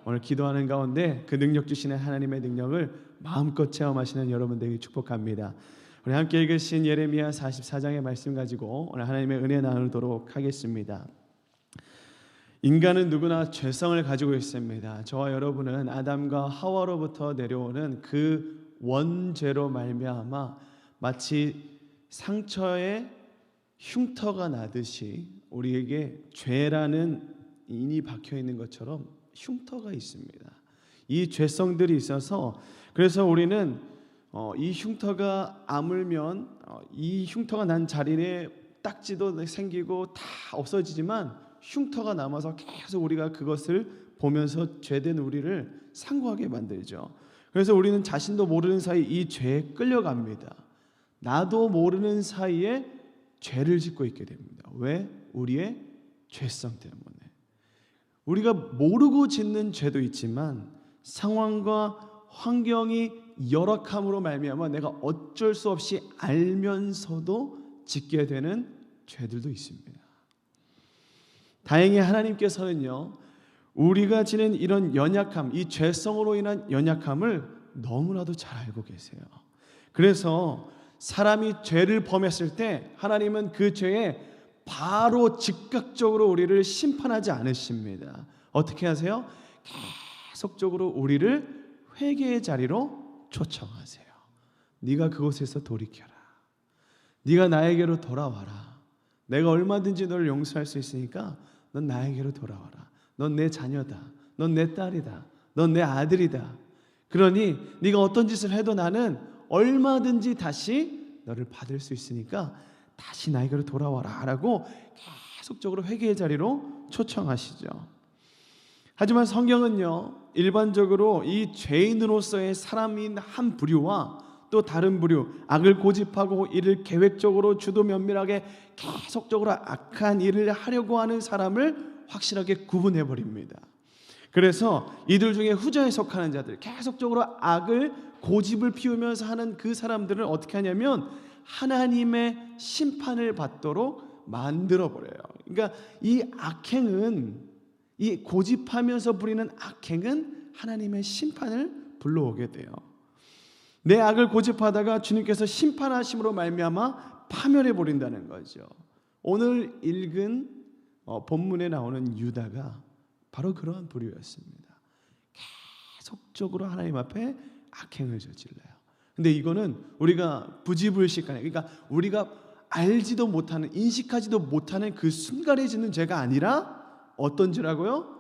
오늘 기도하는 가운데 그 능력 주시는 하나님의 능력을 마음껏 체험하시는 여러분 되길 축복합니다. 우리 함께 읽으신 예레미야 44장의 말씀 가지고 오늘 하나님의 은혜 나누도록 하겠습니다. 인간은 누구나 죄성을 가지고 있습니다. 저와 여러분은 아담과 하와로부터 내려오는 그 원죄로 말미암아 마치 상처에 흉터가 나듯이 우리에게 죄라는 인이 박혀 있는 것처럼 흉터가 있습니다. 이 죄성들이 있어서 그래서 우리는 이 흉터가 아물면 이 흉터가 난 자리에 딱지도 생기고 다 없어지지만 흉터가 남아서 계속 우리가 그것을 보면서 죄된 우리를 상고하게 만들죠. 그래서 우리는 자신도 모르는 사이 이 죄에 끌려갑니다. 나도 모르는 사이에 죄를 짓고 있게 됩니다. 왜? 우리의 죄성 때문에. 우리가 모르고 짓는 죄도 있지만 상황과 환경이 열악함으로 말미암아 내가 어쩔 수 없이 알면서도 짓게 되는 죄들도 있습니다. 다행히 하나님께서는요, 우리가 지닌 이런 연약함, 이 죄성으로 인한 연약함을 너무나도 잘 알고 계세요. 그래서 사람이 죄를 범했을 때 하나님은 그 죄에 바로 즉각적으로 우리를 심판하지 않으십니다. 어떻게 하세요? 계속적으로 우리를 회개의 자리로 초청하세요. 네가 그곳에서 돌이켜라. 네가 나에게로 돌아와라. 내가 얼마든지 너를 용서할 수 있으니까 넌 나에게로 돌아와라. 넌 내 자녀다. 넌 내 딸이다. 넌 내 아들이다. 그러니 네가 어떤 짓을 해도 나는 얼마든지 다시 너를 받을 수 있으니까 다시 나에게로 돌아와라 라고 계속적으로 회개의 자리로 초청하시죠. 하지만 성경은요, 일반적으로 이 죄인으로서의 사람인 한 부류와 또 다른 부류, 악을 고집하고 이를 계획적으로 주도 면밀하게 계속적으로 악한 일을 하려고 하는 사람을 확실하게 구분해 버립니다. 그래서 이들 중에 후자에 속하는 자들, 계속적으로 악을 고집을 피우면서 하는 그 사람들을 어떻게 하냐면 하나님의 심판을 받도록 만들어 버려요. 그러니까 이 악행은, 이 고집하면서 부리는 악행은 하나님의 심판을 불러오게 돼요. 내 악을 고집하다가 주님께서 심판하심으로 말미암아 파멸해 버린다는 거죠. 오늘 읽은 본문에 나오는 유다가 바로 그러한 부류였습니다. 계속적으로 하나님 앞에 악행을 저질러요. 근데 이거는 우리가 부지불식간에, 그러니까 우리가 알지도 못하는, 인식하지도 못하는 그 순간에 짓는 죄가 아니라 어떤 죄라고요?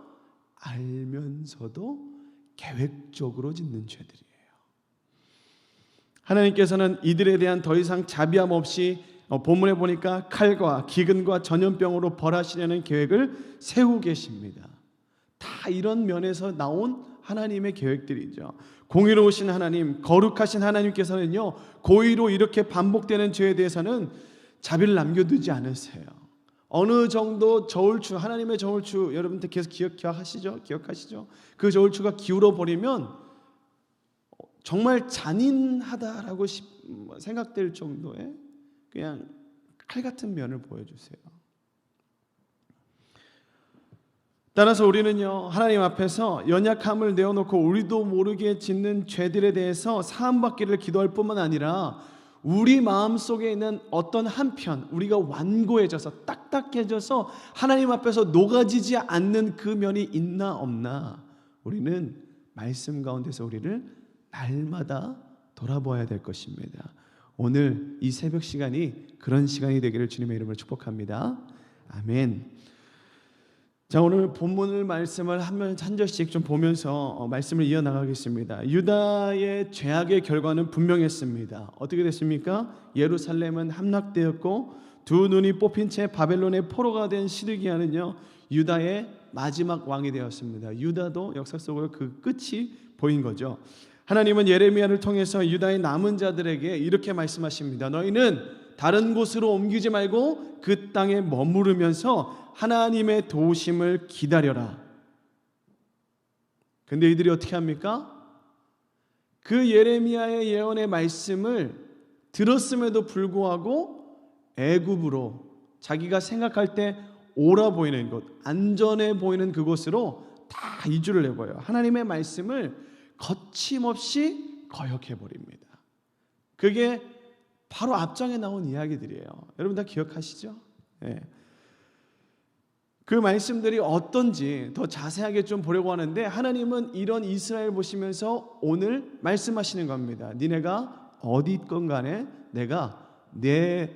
알면서도 계획적으로 짓는 죄들이에요. 하나님께서는 이들에 대한 더 이상 자비함 없이 본문에 보니까 칼과 기근과 전염병으로 벌하시려는 계획을 세우고 계십니다. 다 이런 면에서 나온 하나님의 계획들이죠. 공의로우신 하나님, 거룩하신 하나님께서는요, 고의로 이렇게 반복되는 죄에 대해서는 자비를 남겨두지 않으세요. 어느 정도 저울추, 하나님의 저울추 여러분들 계속 기억하시죠? 그 저울추가 기울어 버리면 정말 잔인하다라고 생각될 정도의 그냥 칼 같은 면을 보여주세요. 따라서 우리는요, 하나님 앞에서 연약함을 내어놓고 우리도 모르게 짓는 죄들에 대해서 사함받기를 기도할 뿐만 아니라 우리 마음속에 있는 어떤 한편, 우리가 완고해져서 딱딱해져서 하나님 앞에서 녹아지지 않는 그 면이 있나 없나, 우리는 말씀 가운데서 우리를 날마다 돌아보아야 될 것입니다. 오늘 이 새벽 시간이 그런 시간이 되기를 주님의 이름으로 축복합니다. 아멘. 자, 오늘 본문을 말씀을 한 절씩 좀 보면서 말씀을 이어나가겠습니다. 유다의 죄악의 결과는 분명했습니다. 어떻게 됐습니까? 예루살렘은 함락되었고 두 눈이 뽑힌 채 바벨론의 포로가 된 시드기야는요, 유다의 마지막 왕이 되었습니다. 유다도 역사 속으로 그 끝이 보인 거죠. 하나님은 예레미야를 통해서 유다의 남은 자들에게 이렇게 말씀하십니다. 너희는 다른 곳으로 옮기지 말고 그 땅에 머무르면서 하나님의 도우심을 기다려라. 근데 이들이 어떻게 합니까? 그 예레미야의 예언의 말씀을 들었음에도 불구하고 애굽으로, 자기가 생각할 때 옳아 보이는 곳, 안전해 보이는 그곳으로 다 이주를 내버려요. 하나님의 말씀을 거침없이 거역해 버립니다. 그게 바로 앞장에 나온 이야기들이에요. 여러분 다 기억하시죠? 네. 그 말씀들이 어떤지 더 자세하게 좀 보려고 하는데, 하나님은 이런 이스라엘 보시면서 오늘 말씀하시는 겁니다. 니네가 어디 있건 간에 내가 내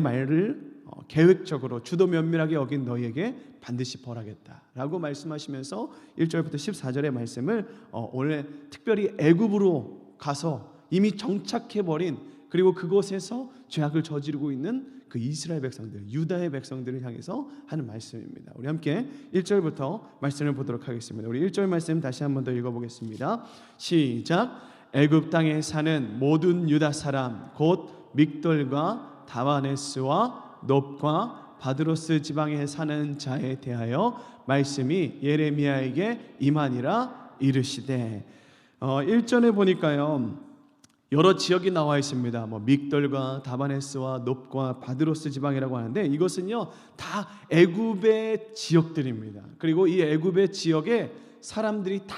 말을 계획적으로 주도 면밀하게 여긴 너희에게 반드시 벌하겠다라고 말씀하시면서 1절부터 14절의 말씀을 오늘 특별히 애굽으로 가서 이미 정착해버린, 그리고 그곳에서 죄악을 저지르고 있는 그 이스라엘 백성들, 유다의 백성들을 향해서 하는 말씀입니다. 우리 함께 1절부터 말씀을 보도록 하겠습니다. 우리 1절 말씀 다시 한번 더 읽어보겠습니다. 시작. 애굽 땅에 사는 모든 유다 사람 곧 믹돌과 다바네스와 놉과 바드로스 지방에 사는 자에 대하여 말씀이 예레미야에게 임하니라 이르시되. 1절에 보니까요 여러 지역이 나와 있습니다. 믹돌과 다바네스와 놉과 바드로스 지방이라고 하는데, 이것은요 다 애굽의 지역들입니다. 그리고 이 애굽의 지역에 사람들이 다,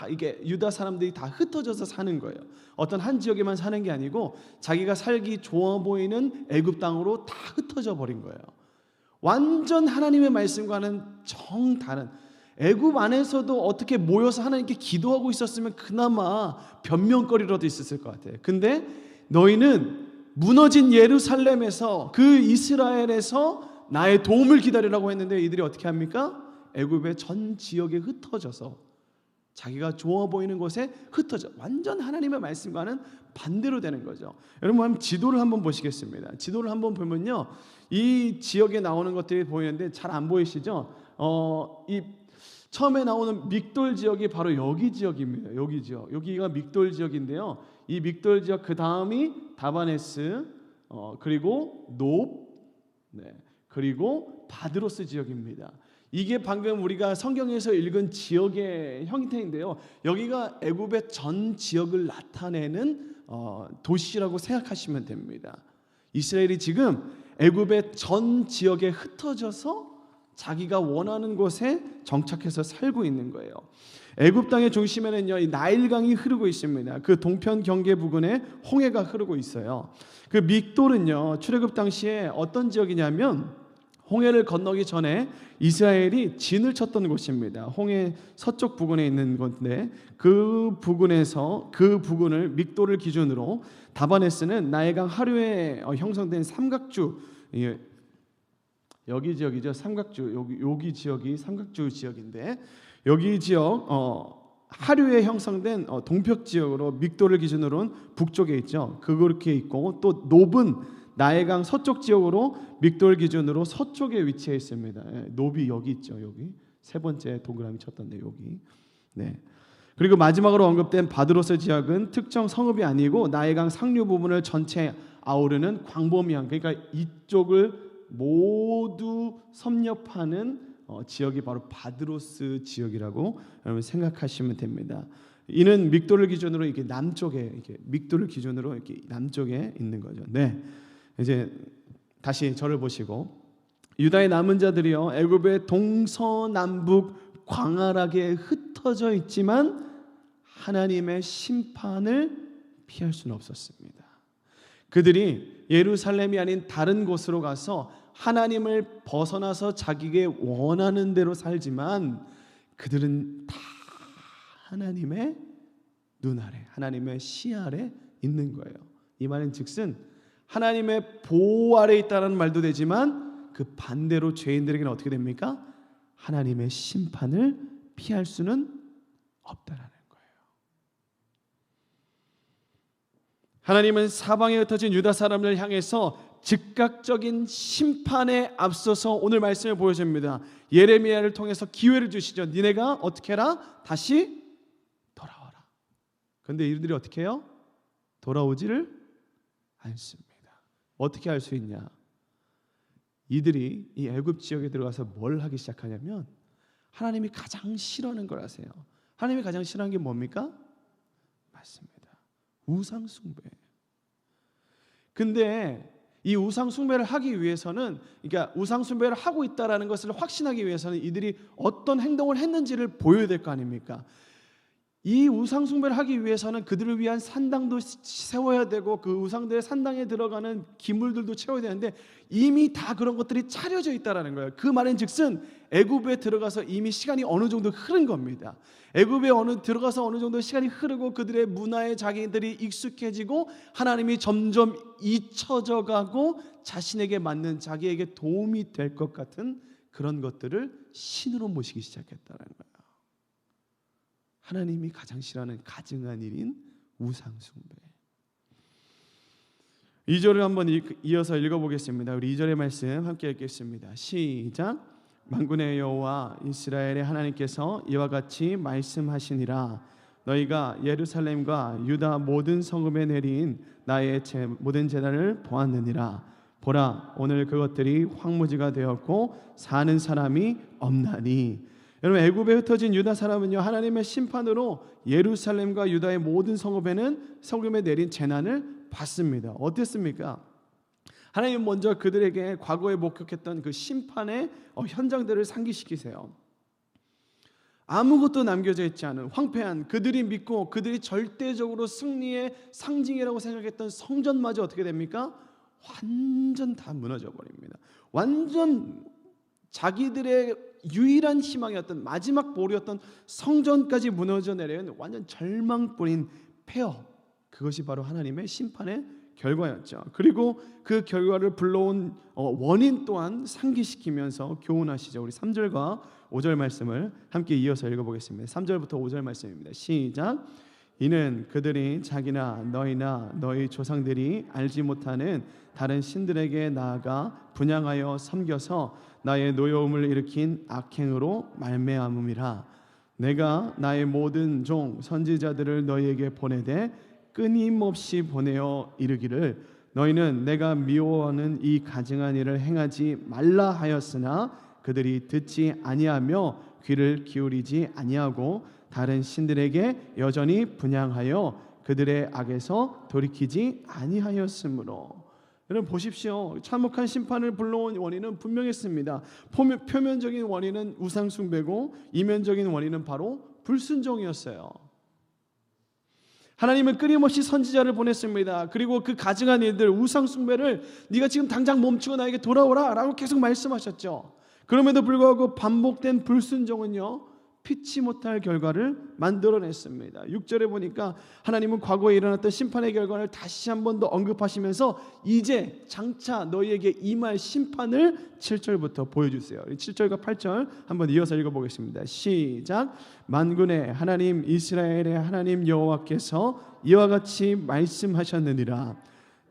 이게 유다 사람들이 다 흩어져서 사는 거예요. 어떤 한 지역에만 사는 게 아니고 자기가 살기 좋아 보이는 애굽 땅으로 다 흩어져 버린 거예요. 완전 하나님의 말씀과는 정다른, 애굽 안에서도 어떻게 모여서 하나님께 기도하고 있었으면 그나마 변명거리라도 있었을 것 같아요. 근데 너희는 무너진 예루살렘에서, 그 이스라엘에서 나의 도움을 기다리라고 했는데 이들이 어떻게 합니까? 애굽의 전 지역에 흩어져서 자기가 좋아 보이는 곳에 흩어져, 완전 하나님의 말씀과는 반대로 되는 거죠. 여러분 한번 지도를 한번 보시겠습니다. 지도를 한번 보면요 이 지역에 나오는 것들이 보이는데 잘 안 보이시죠? 이 처음에 나오는 믹돌 지역이 바로 여기 지역입니다. 여기 지역, 여기가 믹돌 지역인데요. 이 믹돌 지역 그 다음이 다바네스, 그리고 놉, 그리고 바드로스 지역입니다. 이게 방금 우리가 성경에서 읽은 지역의 형태인데요. 여기가 애굽의 전 지역을 나타내는 도시라고 생각하시면 됩니다. 이스라엘이 지금 애굽의 전 지역에 흩어져서 자기가 원하는 곳에 정착해서 살고 있는 거예요. 애굽 땅의 중심에는요 이 나일강이 흐르고 있습니다. 그 동편 경계 부근에 홍해가 흐르고 있어요. 그 믹돌은요 출애굽 당시에 어떤 지역이냐면 홍해를 건너기 전에 이스라엘이 진을 쳤던 곳입니다. 홍해 서쪽 부근에 있는 건데, 그 부근에서 그 부근을 믹돌을 기준으로, 다바네스는 나일강 하류에 형성된 삼각주, 여기 지역이죠. 삼각주, 여기 지역이 삼각주 지역인데, 여기 지역 하류에 형성된 동편 지역으로 믹돌을 기준으로는 북쪽에 있죠. 그렇게 있고, 또 놉은 나일강 서쪽 지역으로 믹돌 기준으로 서쪽에 위치해 있습니다. 놉이 여기 있죠. 여기 세 번째 동그라미 쳤던데 여기. 그리고 마지막으로 언급된 바드로스 지역은 특정 성읍이 아니고 나일강 상류 부분을 전체 아우르는 광범위한, 그러니까 이쪽을 모두 섭렵하는 지역이 바로 바드로스 지역이라고 여러분 생각하시면 됩니다. 이는 믹돌을 기준으로 이렇게 남쪽에, 이렇게 믹돌을 기준으로 이렇게 남쪽에 있는 거죠. 이제 다시 저를 보시고, 유다의 남은 자들이요 애굽의 동서남북 광활하게 흩어져 있지만 하나님의 심판을 피할 수는 없었습니다. 그들이 예루살렘이 아닌 다른 곳으로 가서 하나님을 벗어나서 자기가 원하는 대로 살지만 그들은 다 하나님의 눈 아래, 하나님의 시 아래 있는 거예요. 이 말은 즉슨 하나님의 보호 아래 있다는 말도 되지만 그 반대로 죄인들에게는 어떻게 됩니까? 하나님의 심판을 피할 수는 없다라는 거예요. 하나님은 사방에 흩어진 유다 사람을 향해서 즉각적인 심판에 앞서서 오늘 말씀을 보여줍니다. 예레미야를 통해서 기회를 주시죠. 니네가 어떻게 해라? 다시 돌아와라. 그런데 이들이 어떻게 해요? 돌아오지를 않습니다. 어떻게 할 수 있냐? 이들이 이 애굽 지역에 들어가서 뭘 하기 시작하냐면 하나님이 가장 싫어하는 걸 하세요. 하나님이 가장 싫어하는 게 뭡니까? 맞습니다. 우상 숭배예요. 근데 이 우상 숭배를 하기 위해서는, 그러니까 우상 숭배를 하고 있다라는 것을 확신하기 위해서는 이들이 어떤 행동을 했는지를 보여야 될 거 아닙니까? 이 우상 숭배를 하기 위해서는 그들을 위한 산당도 세워야 되고 그 우상들의 산당에 들어가는 기물들도 채워야 되는데 이미 다 그런 것들이 차려져 있다라는 거예요. 그 말인즉슨 애굽에 들어가서 이미 시간이 어느 정도 흐른 겁니다. 애굽에 들어가서 어느 정도 시간이 흐르고 그들의 문화에 자기들이 익숙해지고 하나님이 점점 잊혀져 가고 자신에게 맞는, 자기에게 도움이 될 것 같은 그런 것들을 신으로 모시기 시작했다는 거예요. 하나님이 가장 싫어하는 가증한 일인 우상 숭배. 2절을 한번 이어서 읽어보겠습니다. 우리 2절의 말씀 함께 읽겠습니다. 시작. 만군의 여호와 이스라엘의 하나님께서 이와 같이 말씀하시니라. 너희가 예루살렘과 유다 모든 성읍에 내린 나의 모든 제단을 보았느니라. 보라, 오늘 그것들이 황무지가 되었고 사는 사람이 없나니. 여러분, 애굽에 흩어진 유다 사람은요, 하나님의 심판으로 예루살렘과 유다의 모든 성읍에 내린 재난을 받습니다. 어땠습니까? 하나님 먼저 그들에게 과거에 목격했던 그 심판의 현장들을 상기시키세요. 아무것도 남겨져 있지 않은 황폐한, 그들이 믿고 그들이 절대적으로 승리의 상징이라고 생각했던 성전마저 어떻게 됩니까? 완전 다 무너져 버립니다. 완전 자기들의 유일한 희망이었던, 마지막 보루였던 성전까지 무너져 내려온 완전 절망뿐인 폐허, 그것이 바로 하나님의 심판의 결과였죠. 그리고 그 결과를 불러온 원인 또한 상기시키면서 교훈하시죠. 우리 3절과 5절 말씀을 함께 이어서 읽어보겠습니다. 3절부터 5절 말씀입니다. 시작. 이는 그들이 자기나 너희나 너희 조상들이 알지 못하는 다른 신들에게 나아가 분향하여 섬겨서 나의 노여움을 일으킨 악행으로 말미암음이라. 내가 나의 모든 종 선지자들을 너희에게 보내되 끊임없이 보내어 이르기를 너희는 내가 미워하는 이 가증한 일을 행하지 말라 하였으나 그들이 듣지 아니하며 귀를 기울이지 아니하고 다른 신들에게 여전히 분향하여 그들의 악에서 돌이키지 아니하였으므로. 여러분 보십시오. 참혹한 심판을 불러온 원인은 분명했습니다. 표면적인 원인은 우상 숭배고 이면적인 원인은 바로 불순종이었어요. 하나님은 끊임없이 선지자를 보냈습니다. 그리고 그 가증한 일들, 우상 숭배를 네가 지금 당장 멈추고 나에게 돌아오라 라고 계속 말씀하셨죠. 그럼에도 불구하고 반복된 불순종은요, 피치 못할 결과를 만들어냈습니다. 6절에 보니까 하나님은 과거에 일어났던 심판의 결과를 다시 한 번 더 언급하시면서 이제 장차 너희에게 임할 심판을 7절부터 보여주세요. 7절과 8절 한번 이어서 읽어보겠습니다. 시작. 만군의 하나님 이스라엘의 하나님 여호와께서 이와 같이 말씀하셨느니라.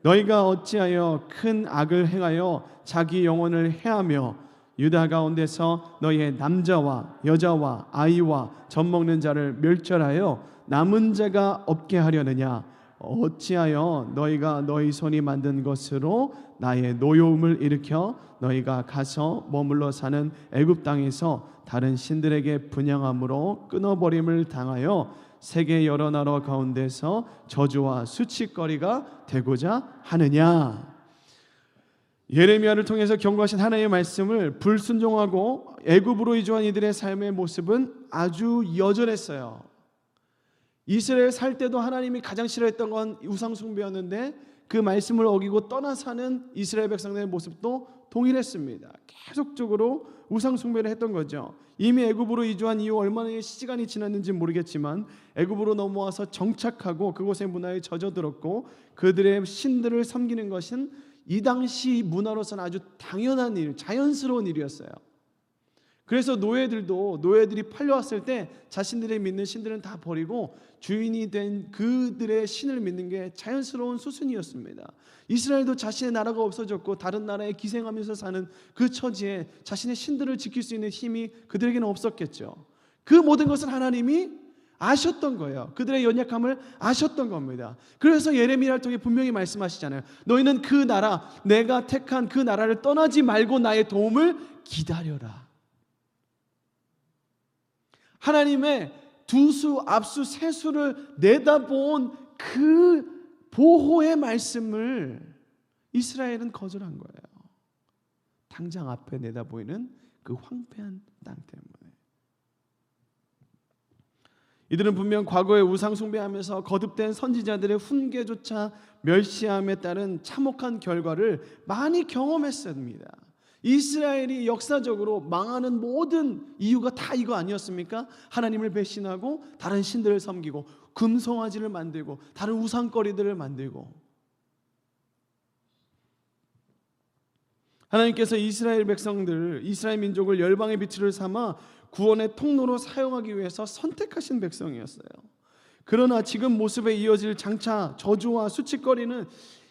너희가 어찌하여 큰 악을 행하여 자기 영혼을 해하며 유다 가운데서 너희의 남자와 여자와 아이와 젖먹는 자를 멸절하여 남은 자가 없게 하려느냐. 어찌하여 너희가 너희 손이 만든 것으로 나의 노여움을 일으켜 너희가 가서 머물러 사는 애굽 땅에서 다른 신들에게 분향함으로 끊어버림을 당하여 세계 여러 나라 가운데서 저주와 수치거리가 되고자 하느냐. 예레미야를 통해서 경고하신 하나님의 말씀을 불순종하고 애굽으로 이주한 이들의 삶의 모습은 아주 여전했어요. 이스라엘 살 때도 하나님이 가장 싫어했던 건 우상 숭배였는데 그 말씀을 어기고 떠나 사는 이스라엘 백성들의 모습도 동일했습니다. 계속적으로 우상 숭배를 했던 거죠. 이미 애굽으로 이주한 이후 얼마나 시간이 지났는지 모르겠지만 애굽으로 넘어와서 정착하고 그곳의 문화에 젖어들었고 그들의 신들을 섬기는 것은 이 당시 문화로서는 아주 당연한 일, 자연스러운 일이었어요. 그래서 노예들이 팔려왔을 때 자신들이 믿는 신들은 다 버리고 주인이 된 그들의 신을 믿는 게 자연스러운 수순이었습니다. 이스라엘도 자신의 나라가 없어졌고 다른 나라에 기생하면서 사는 그 처지에 자신의 신들을 지킬 수 있는 힘이 그들에게는 없었겠죠. 그 모든 것을 하나님이 아셨던 거예요. 그들의 연약함을 아셨던 겁니다. 그래서 예레미야를 통해 분명히 말씀하시잖아요. 너희는 그 나라, 내가 택한 그 나라를 떠나지 말고 나의 도움을 기다려라. 하나님의 두수, 앞수, 세수를 내다본 그 보호의 말씀을 이스라엘은 거절한 거예요. 당장 앞에 내다보이는 그 황폐한 땅 때문에. 이들은 분명 과거에 우상 숭배하면서 거듭된 선지자들의 훈계조차 멸시함에 따른 참혹한 결과를 많이 경험했습니다. 이스라엘이 역사적으로 망하는 모든 이유가 다 이거 아니었습니까? 하나님을 배신하고 다른 신들을 섬기고 금송아지를 만들고 다른 우상거리들을 만들고. 하나님께서 이스라엘 백성들, 이스라엘 민족을 열방의 빛을 삼아 구원의 통로로 사용하기 위해서 선택하신 백성이었어요. 그러나 지금 모습에 이어질 장차 저주와 수치거리는,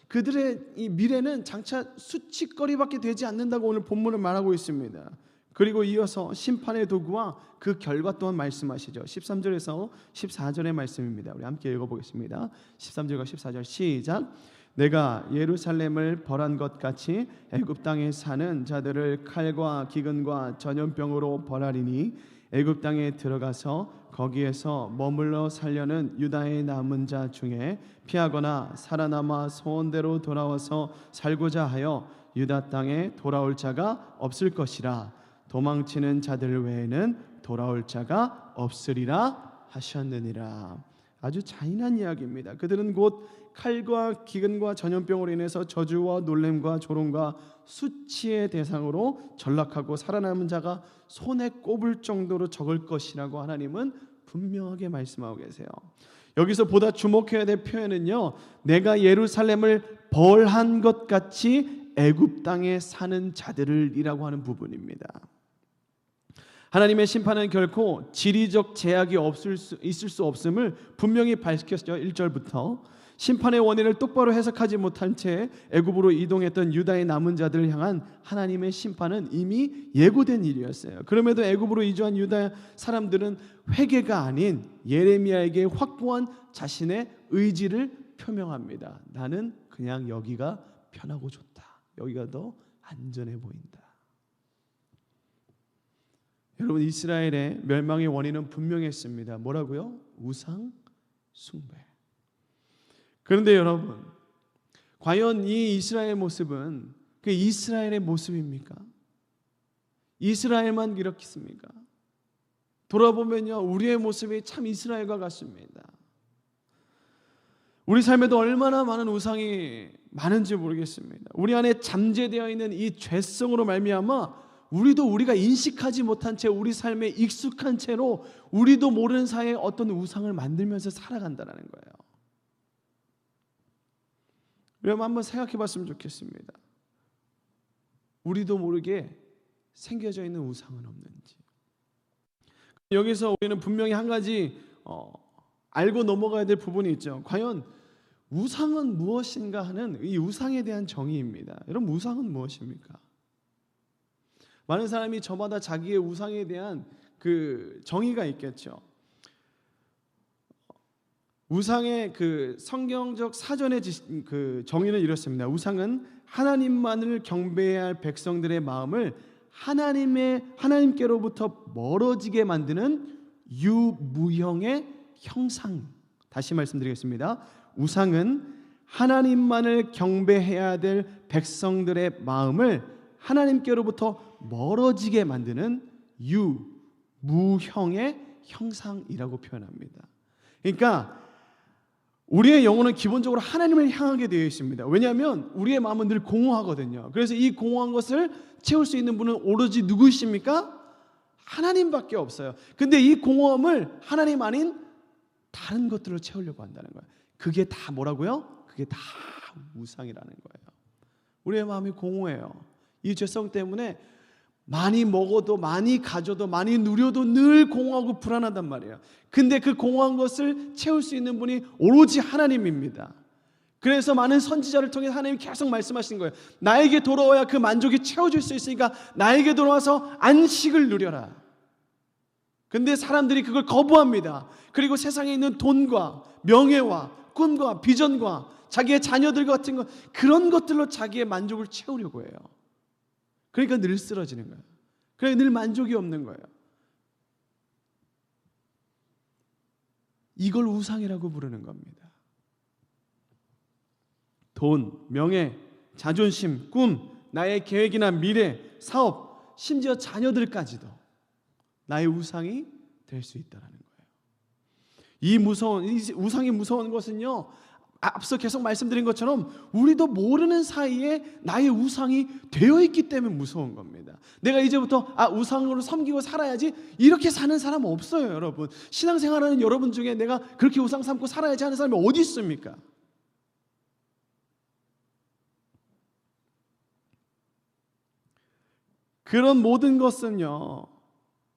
그들의 이 미래는 장차 수치거리밖에 되지 않는다고 오늘 본문은 말하고 있습니다. 그리고 이어서 심판의 도구와 그 결과 또한 말씀하시죠. 13절에서 14절의 말씀입니다. 우리 함께 읽어보겠습니다. 13절과 14절 시작. 내가 예루살렘을 벌한 것 같이 애굽 땅에 사는 자들을 칼과 기근과 전염병으로 벌하리니 애굽 땅에 들어가서 거기에서 머물러 살려는 유다의 남은 자 중에 피하거나 살아남아 소원대로 돌아와서 살고자 하여 유다 땅에 돌아올 자가 없을 것이라. 도망치는 자들 외에는 돌아올 자가 없으리라 하셨느니라. 아주 잔인한 이야기입니다. 그들은 곧 칼과 기근과 전염병으로 인해서 저주와 놀램과 조롱과 수치의 대상으로 전락하고 살아남은 자가 손에 꼽을 정도로 적을 것이라고 하나님은 분명하게 말씀하고 계세요. 여기서 보다 주목해야 될 표현은요, 내가 예루살렘을 벌한 것 같이 애굽 땅에 사는 자들이라고 하는 부분입니다. 하나님의 심판은 결코 지리적 제약이 있을 수 없음을 분명히 밝혔죠. 1절부터 심판의 원인을 똑바로 해석하지 못한 채 애굽으로 이동했던 유다의 남은 자들을 향한 하나님의 심판은 이미 예고된 일이었어요. 그럼에도 애굽으로 이주한 유다 사람들은 회개가 아닌 예레미야에게 확고한 자신의 의지를 표명합니다. 나는 그냥 여기가 편하고 좋다. 여기가 더 안전해 보인다. 여러분, 이스라엘의 멸망의 원인은 분명했습니다. 뭐라고요? 우상 숭배. 그런데 여러분, 과연 이 이스라엘 모습은 그 이스라엘의 모습입니까? 이스라엘만 이렇겠습니까? 돌아보면요, 우리의 모습이 참 이스라엘과 같습니다. 우리 삶에도 얼마나 많은 우상이 많은지 모르겠습니다. 우리 안에 잠재되어 있는 이 죄성으로 말미암아 우리가 인식하지 못한 채 우리 삶에 익숙한 채로 우리도 모르는 사이에 어떤 우상을 만들면서 살아간다는 거예요. 여러분, 한번 생각해 봤으면 좋겠습니다. 우리도 모르게 생겨져 있는 우상은 없는지. 여기서 우리는 분명히 한 가지 알고 넘어가야 될 부분이 있죠. 과연 우상은 무엇인가 하는 이 우상에 대한 정의입니다. 여러분, 우상은 무엇입니까? 많은 사람이 저마다 자기의 우상에 대한 그 정의가 있겠죠. 우상의 그 성경적 사전의 그 정의는 이렇습니다. 우상은 하나님만을 경배해야 할 백성들의 마음을 하나님께로부터 멀어지게 만드는 유무형의 형상. 다시 말씀드리겠습니다. 우상은 하나님만을 경배해야 될 백성들의 마음을 하나님께로부터 멀어지게 만드는 유무형의 형상이라고 표현합니다. 그러니까 우리의 영혼은 기본적으로 하나님을 향하게 되어 있습니다. 왜냐하면 우리의 마음은 늘 공허하거든요. 그래서 이 공허한 것을 채울 수 있는 분은 오로지 누구이십니까? 하나님밖에 없어요. 근데 이 공허함을 하나님 아닌 다른 것들로 채우려고 한다는 거예요. 그게 다 뭐라고요? 그게 다 우상이라는 거예요. 우리의 마음이 공허해요. 이 죄성 때문에 많이 먹어도 많이 가져도 많이 누려도 늘 공허하고 불안하단 말이에요. 근데 그 공허한 것을 채울 수 있는 분이 오로지 하나님입니다. 그래서 많은 선지자를 통해 하나님이 계속 말씀하시는 거예요. 나에게 돌아와야 그 만족이 채워질 수 있으니까 나에게 돌아와서 안식을 누려라. 근데 사람들이 그걸 거부합니다. 그리고 세상에 있는 돈과 명예와 꿈과 비전과 자기의 자녀들 같은 것, 그런 것들로 자기의 만족을 채우려고 해요. 그러니까 늘 쓰러지는 거예요. 그러니까 늘 만족이 없는 거예요. 이걸 우상이라고 부르는 겁니다. 돈, 명예, 자존심, 꿈, 나의 계획이나 미래, 사업, 심지어 자녀들까지도 나의 우상이 될 수 있다는 거예요. 이 우상이 무서운 것은요, 앞서 계속 말씀드린 것처럼 우리도 모르는 사이에 나의 우상이 되어 있기 때문에 무서운 겁니다. 내가 이제부터 우상으로 섬기고 살아야지, 이렇게 사는 사람 없어요. 여러분, 신앙생활하는 여러분 중에 내가 그렇게 우상 삼고 살아야지 하는 사람이 어디 있습니까? 그런 모든 것은요,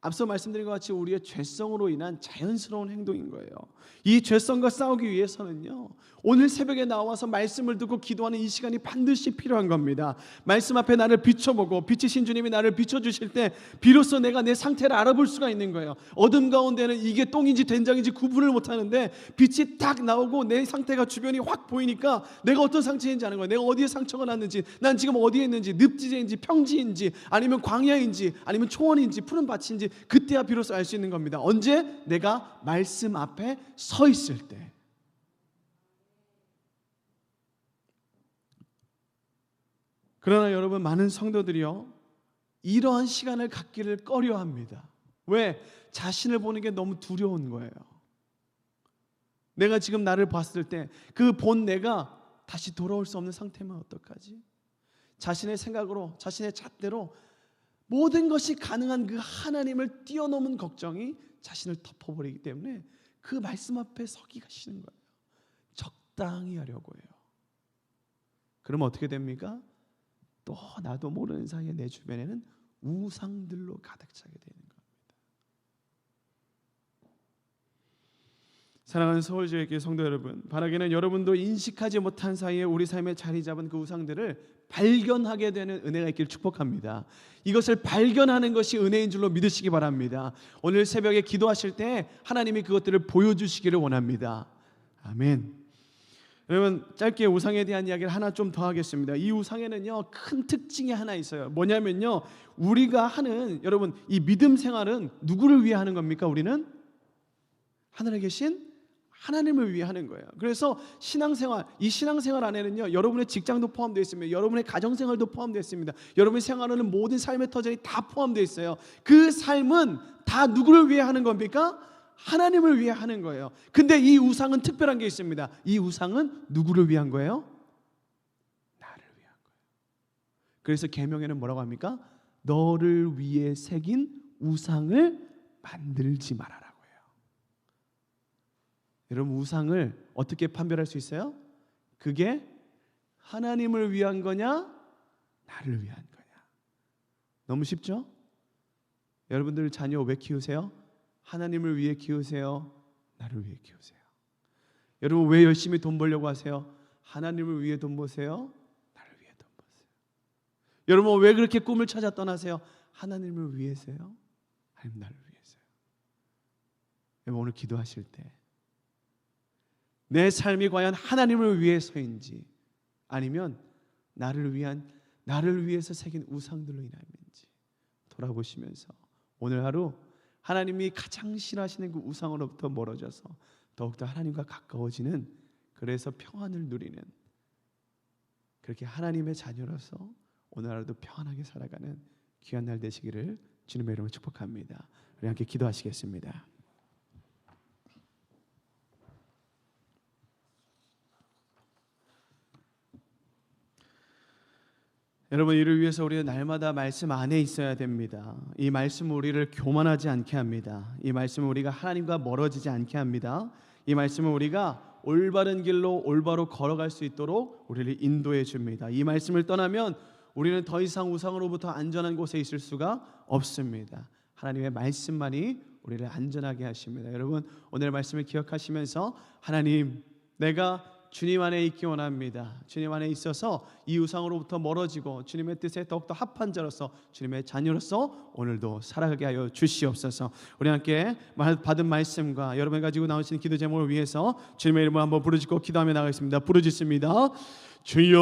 앞서 말씀드린 것 같이 우리의 죄성으로 인한 자연스러운 행동인 거예요. 이 죄성과 싸우기 위해서는요, 오늘 새벽에 나와서 말씀을 듣고 기도하는 이 시간이 반드시 필요한 겁니다. 말씀 앞에 나를 비춰보고 빛이신 주님이 나를 비춰주실 때 비로소 내가 내 상태를 알아볼 수가 있는 거예요. 어둠 가운데는 이게 똥인지 된장인지 구분을 못하는데 빛이 딱 나오고 내 상태가 주변이 확 보이니까 내가 어떤 상태인지 아는 거예요. 내가 어디에 상처가 났는지, 난 지금 어디에 있는지, 늪지대인지 평지인지 아니면 광야인지 아니면 초원인지 푸른 밭인지, 그때야 비로소 알 수 있는 겁니다. 언제? 내가 말씀 앞에 서 있을 때. 그러나 여러분, 많은 성도들이요, 이러한 시간을 갖기를 꺼려합니다. 왜? 자신을 보는 게 너무 두려운 거예요. 내가 지금 나를 봤을 때 그 본 내가 다시 돌아올 수 없는 상태면 어떡하지? 자신의 생각으로, 자신의 잣대로 모든 것이 가능한 그 하나님을 뛰어넘은 걱정이 자신을 덮어버리기 때문에 그 말씀 앞에 서기가 싫은 거예요. 적당히 하려고 해요. 그러면 어떻게 됩니까? 또 나도 모르는 사이에 내 주변에는 우상들로 가득 차게 되는 겁니다. 사랑하는 서울지역교회 성도 여러분, 바라기는 여러분도 인식하지 못한 사이에 우리 삶에 자리 잡은 그 우상들을 발견하게 되는 은혜가 있기를 축복합니다. 이것을 발견하는 것이 은혜인 줄로 믿으시기 바랍니다. 오늘 새벽에 기도하실 때 하나님이 그것들을 보여주시기를 원합니다. 아멘. 여러분, 짧게 우상에 대한 이야기를 하나 좀 더 하겠습니다. 이 우상에는요, 큰 특징이 하나 있어요. 뭐냐면요, 우리가 하는, 여러분, 이 믿음 생활은 누구를 위해 하는 겁니까? 우리는 하늘에 계신 하나님을 위해 하는 거예요. 그래서 신앙생활, 이 신앙생활 안에는요, 여러분의 직장도 포함되어 있습니다. 여러분의 가정생활도 포함되어 있습니다. 여러분이 생활하는 모든 삶의 터전이 다 포함되어 있어요. 그 삶은 다 누구를 위해 하는 겁니까? 하나님을 위해 하는 거예요. 근데 이 우상은 특별한 게 있습니다. 이 우상은 누구를 위한 거예요? 나를 위한 거예요. 그래서 계명에는 뭐라고 합니까? 너를 위해 새긴 우상을 만들지 말아라고 해요. 여러분, 우상을 어떻게 판별할 수 있어요? 그게 하나님을 위한 거냐, 나를 위한 거냐. 너무 쉽죠? 여러분들 자녀 왜 키우세요? 하나님을 위해 키우세요? 나를 위해 키우세요? 여러분, 왜 열심히 돈 벌려고 하세요? 하나님을 위해 돈 버세요? 나를 위해 돈 버세요? 여러분, 왜 그렇게 꿈을 찾아 떠나세요? 하나님을 위해서요? 아니면 나를 위해서요? 여러분, 오늘 기도하실 때 내 삶이 과연 하나님을 위해서인지 아니면 나를 위해서 새긴 우상들로 인함인지 돌아보시면서 오늘 하루 하나님이 가장 싫어하시는 그 우상으로부터 멀어져서 더욱더 하나님과 가까워지는, 그래서 평안을 누리는, 그렇게 하나님의 자녀로서 오늘 하루도 평안하게 살아가는 귀한 날 되시기를 주님의 이름으로 축복합니다. 우리 함께 기도하시겠습니다. 여러분, 이를 위해서 우리는 날마다 말씀 안에 있어야 됩니다. 이 말씀은 우리를 교만하지 않게 합니다. 이 말씀은 우리가 하나님과 멀어지지 않게 합니다. 이 말씀은 우리가 올바른 길로 올바로 걸어갈 수 있도록 우리를 인도해 줍니다. 이 말씀을 떠나면 우리는 더 이상 우상으로부터 안전한 곳에 있을 수가 없습니다. 하나님의 말씀만이 우리를 안전하게 하십니다. 여러분, 오늘 말씀을 기억하시면서 하나님, 내가 주님 안에 있기 원합니다. 주님 안에 있어서 이 우상으로부터 멀어지고 주님의 뜻에 더욱더 합한 자로서, 주님의 자녀로서 오늘도 살아가게 하여 주시옵소서. 우리 함께 받은 말씀과 여러분이 가지고 나오시는 기도 제목을 위해서 주님의 이름을 한번 부르짖고 기도하며 나가겠습니다. 부르짖습니다. 주여